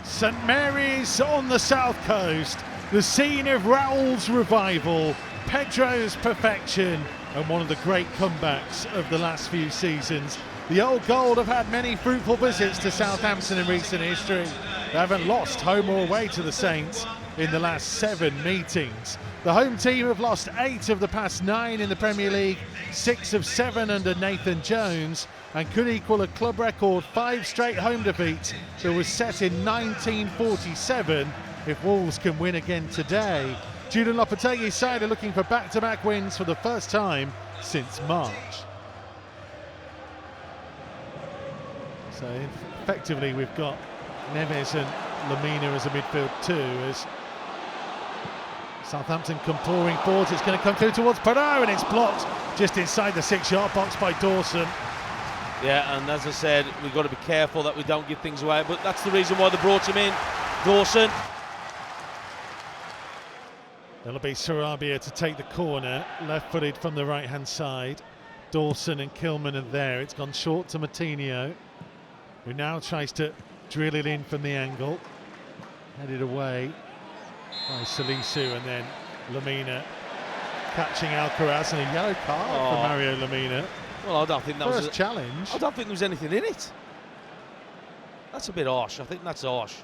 St Mary's on the south coast, the scene of Raul's revival, Pedro's perfection, and one of the great comebacks of the last few seasons. The Old Gold have had many fruitful visits to Southampton in recent history. They haven't lost home or away to the Saints in the last 7 meetings. The home team have lost 8 of the past 9 in the Premier League, 6 of 7 under Nathan Jones, and could equal a club record 5 straight home defeats that was set in 1947 if Wolves can win again today. Julian Lopetegui's side are looking for back-to-back wins for the first time since March. So effectively we've got Neves and Lamina as a midfield too, as Southampton come pouring forwards. It's going to come through towards Perot, and it's blocked just inside the 6-yard box by Dawson. Yeah, and as I said, we've got to be careful that we don't give things away, but that's the reason why they brought him in, Dawson. It'll be Sarabia to take the corner, left-footed from the right-hand side. Dawson and Kilman are there. It's gone short to Matinho, who now tries to drill it in from the angle. Headed away by Salisu, and then Lamina catching Alcaraz, and a yellow card for Mario Lamina. Well, I don't think that was a challenge. I don't think there was anything in it. That's a bit harsh. I think that's harsh.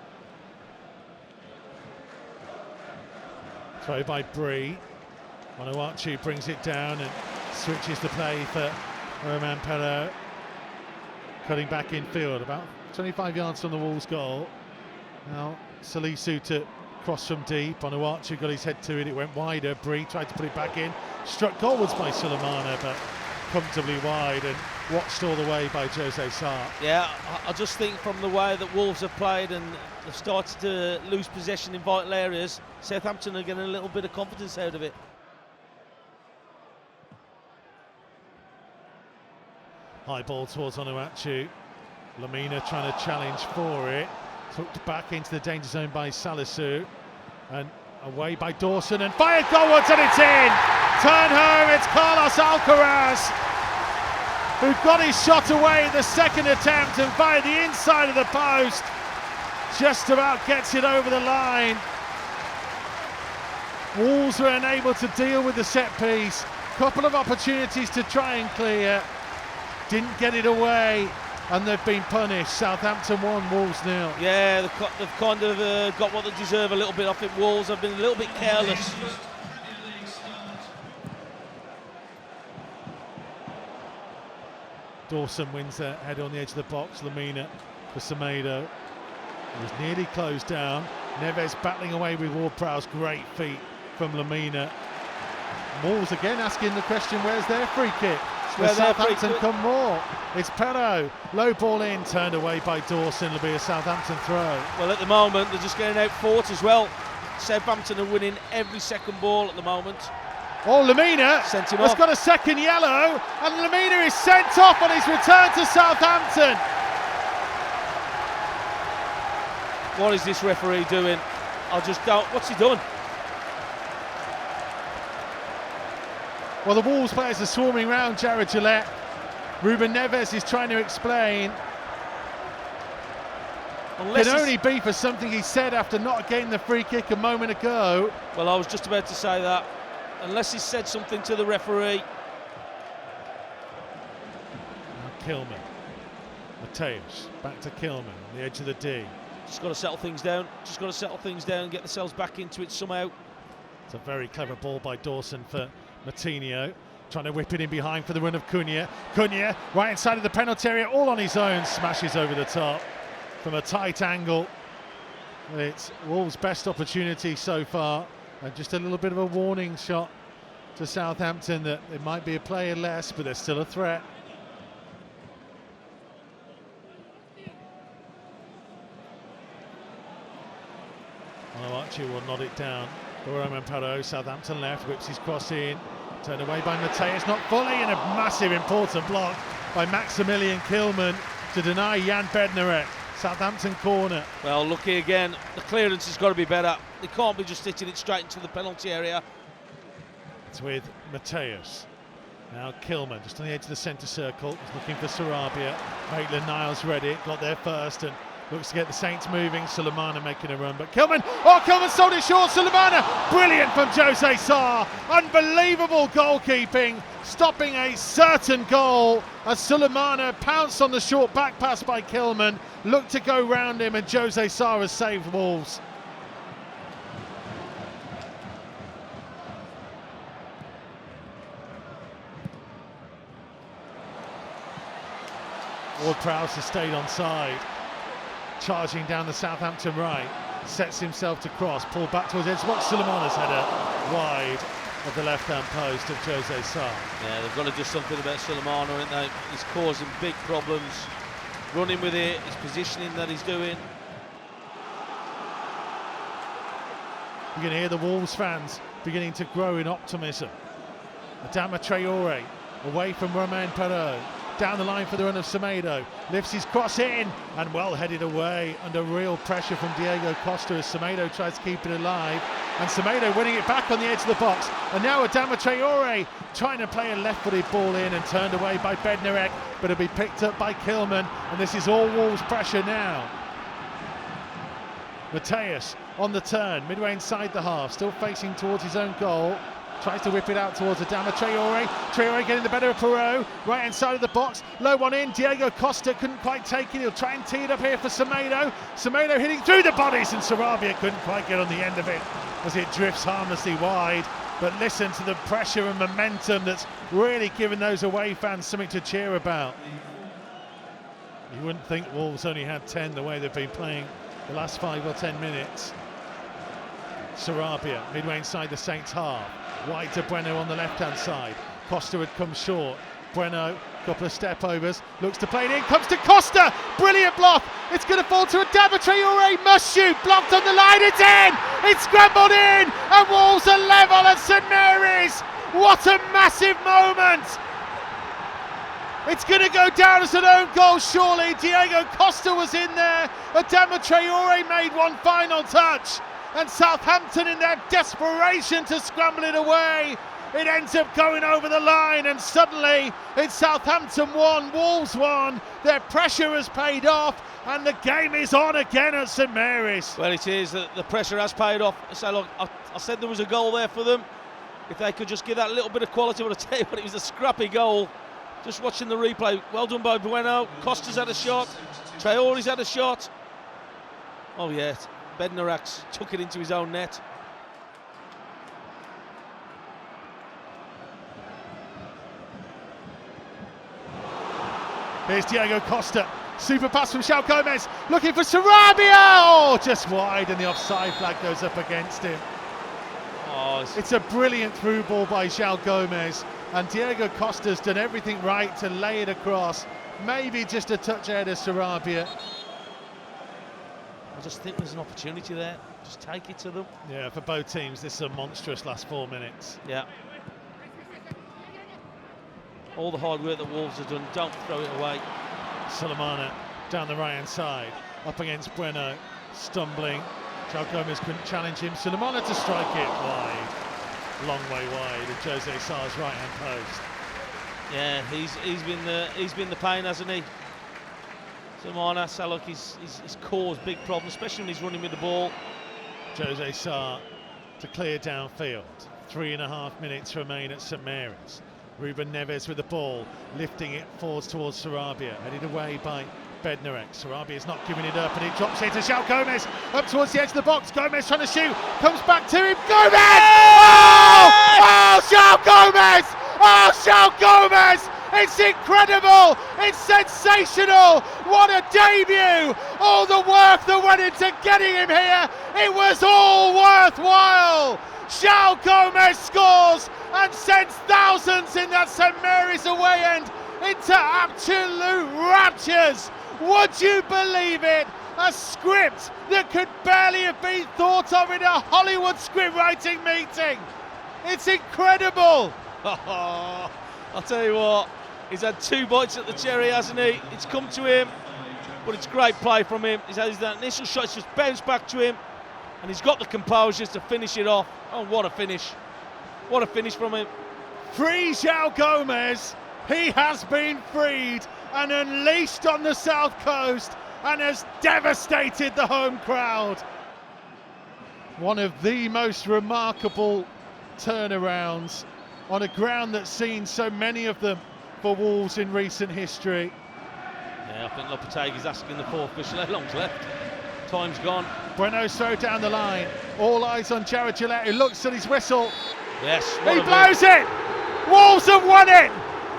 Throw by Bree. Onuachu brings it down and switches the play for Romain Perot. Cutting back infield, about 25 yards from the Wolves' goal. Now Salisu to cross from deep. Onuachu got his head to it. It went wider. Bree tried to put it back in. Struck goalwards by Sulemana, but comfortably wide and watched all the way by Jose Sarr. Yeah, I just think from the way that Wolves have played and they've started to lose possession in vital areas, Southampton are getting a little bit of confidence out of it. High ball towards Onuachu. Lamina trying to challenge for it. Tucked back into the danger zone by Salisu. And away by Dawson and fired goalwards, and it's in! Turn home, it's Carlos Alcaraz, who got his shot away in the second attempt and via the inside of the post. Just about gets it over the line. Wolves were unable to deal with the set piece. Couple of opportunities to try and clear. Didn't get it away, and they've been punished. Southampton 1, Wolves 0. Yeah, they've kind of got what they deserve a little bit off it. Wolves have been a little bit careless. Dawson wins that head on the edge of the box. Lamina for Semedo. It was nearly closed down. Neves battling away with Ward-Prowse. Great feet from Lamina. Wolves again asking the question, where's their free kick? Where Southampton come more. It's Perot, low ball in, turned away by Dawson. It'll be a Southampton throw. Well, at the moment they're just getting out fought as well. Southampton are winning every second ball at the moment. Oh, Lamina has got a second yellow, and Lamina is sent off on his return to Southampton. What is this referee doing? I just don't. What's he done? Well, the Wolves players are swarming round Jared Gillette. Ruben Neves is trying to explain. It can only be for something he said after not getting the free kick a moment ago. Well, I was just about to say that. Unless he said something to the referee. Kilman. Mateus. Back to Kilman on the edge of the D. Just got to settle things down. Just got to settle things down and get themselves back into it somehow. It's a very clever ball by Dawson for Matinho. Trying to whip it in behind for the run of Cunha. Cunha right inside of the penalty area, all on his own. Smashes over the top from a tight angle. It's Wolves' best opportunity so far. And just a little bit of a warning shot to Southampton that it might be a player less, but they're still a threat. Onuachu will nod it down. Romain Perot, Southampton left, whips his cross in. Turned away by Mateus, not fully, and a massive important block by Maximilian Kilman to deny Jan Bednarek. Southampton corner. Well, look here again, the clearance has got to be better. They can't be just hitting it straight into the penalty area. It's with Mateus. Now Kilman just on the edge of the centre circle. He's looking for Sarabia. Maitland-Niles read it, got there first and Looks to get the Saints moving. Sulemana making a run, but Kilman sold it short. Sulemana, brilliant from Jose Sarr. Unbelievable goalkeeping, stopping a certain goal as Sulemana pounced on the short back pass by Kilman. Looked to go round him, and Jose Sarr has saved Wolves. Ward-Prowse has stayed on side. Charging down the Southampton right, sets himself to cross, pulled back towards the edge. Watch Sulemana's header wide of the left-hand post of Jose Sarr. Yeah, they've got to do something about Sulemana, haven't they? He's causing big problems, running with it, his positioning that he's doing. You can hear the Wolves fans beginning to grow in optimism. Adama Traore away from Romain Perraud. Down the line for the run of Semedo, lifts his cross in and well headed away under real pressure from Diego Costa as Semedo tries to keep it alive, and Semedo winning it back on the edge of the box, and now Adama Traore trying to play a left-footed ball in and turned away by Bednarek, but it'll be picked up by Kilman, and this is all Wolves pressure now. Mateus on the turn, midway inside the half, still facing towards his own goal. Tries to whip it out towards Adama Traore. Traore getting the better of Perraud. Right hand side of the box. Low one in. Diego Costa couldn't quite take it. He'll try and tee it up here for Semedo. Semedo hitting through the bodies, and Sarabia couldn't quite get on the end of it as it drifts harmlessly wide. But listen to the pressure and momentum that's really given those away fans something to cheer about. You wouldn't think Wolves only had 10 the way they've been playing the last 5 or 10 minutes. Sarabia midway inside the Saints half. Wide to Bueno on the left-hand side. Costa had come short. Bueno, couple of step-overs, looks to play it in, comes to Costa! Brilliant block! It's going to fall to Adama Traore, must shoot! Blocked on the line, it's in! It's scrambled in! And Wolves are level at St Mary's! What a massive moment! It's going to go down as an own goal, surely. Diego Costa was in there. Adama Traore made one final touch. And Southampton, in their desperation to scramble it away, it ends up going over the line, and suddenly it's Southampton 1, Wolves 1. Their pressure has paid off, and the game is on again at St Mary's. Well, it is. The pressure has paid off. So look, I said there was a goal there for them. If they could just give that little bit of quality, I would tell you what, it was a scrappy goal. Just watching the replay, well done by Bueno. Costa's had a shot. Traore's had a shot. Oh yeah. Bednarek's took it into his own net. Here's Diego Costa. Super pass from Joao Gomes. Looking for Sarabia. Oh, just wide, and the offside flag goes up against him. Oh, it's a brilliant through ball by Joao Gomes. And Diego Costa's done everything right to lay it across. Maybe just a touch ahead of Sarabia. I just think there's an opportunity there. Just take it to them. Yeah, for both teams, this is a monstrous last 4 minutes. Yeah. All the hard work that Wolves have done, don't throw it away. Sulemana down the right-hand side, up against Bueno, stumbling. Joao Gomes couldn't challenge him. Sulemana to strike it wide. Long way wide of Jose Sarr's right-hand post. Yeah, he's been the pain, hasn't he? Sulemana, so look, he's caused big problems, especially when he's running with the ball. Jose Sarr to clear downfield. 3.5 minutes remain at St Mary's. Ruben Neves with the ball, lifting it forwards towards Sarabia, headed away by Bednarek. Sarabia's not giving it up, and it drops into Joao Gomes, up towards the edge of the box. Gomes trying to shoot, comes back to him. Gomes! Oh! Oh, Joao Gomes! Oh, Joao Gomes! It's incredible! It's sensational! What a debut! All the work that went into getting him here, it was all worthwhile! Joao Gomes scores and sends thousands in that St Mary's away end into absolute raptures. Would you believe it? A script that could barely have been thought of in a Hollywood script writing meeting. It's incredible. I'll tell you what, he's had 2 bites at the cherry, hasn't he? It's come to him, but it's great play from him. He's had that initial shot, it's just bounced back to him, and he's got the composure to finish it off. Oh, what a finish. What a finish from him. Free Joao Gomes. He has been freed and unleashed on the South Coast. and has devastated the home crowd. One of the most remarkable turnarounds on a ground that's seen so many of them for Wolves in recent history. Yeah, I think Lopetegui's asking the fourth whistle. How long's left? Time's gone. Bueno's throw down the line. All eyes on Jared Gillette, who looks at his whistle. Yes. He blows it! Wolves have won it!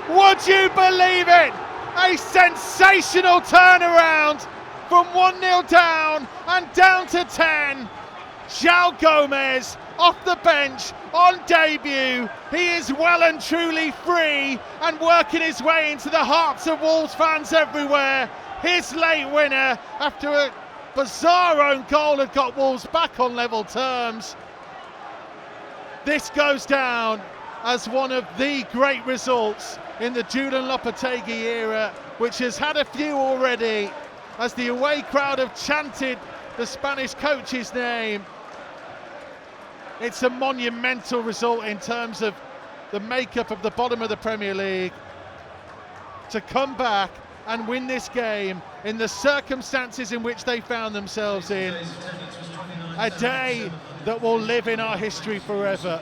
Would you believe it? A sensational turnaround from 1-0 down and down to 10. Joao Gomes off the bench on debut. He is well and truly free and working his way into the hearts of Wolves fans everywhere. His late winner after a bizarre own goal had got Wolves back on level terms. This goes down as one of the great results in the Julian Lopetegui era, which has had a few already, as the away crowd have chanted the Spanish coach's name. It's a monumental result in terms of the makeup of the bottom of the Premier League. To come back and win this game in the circumstances in which they found themselves in, a day that will live in our history forever.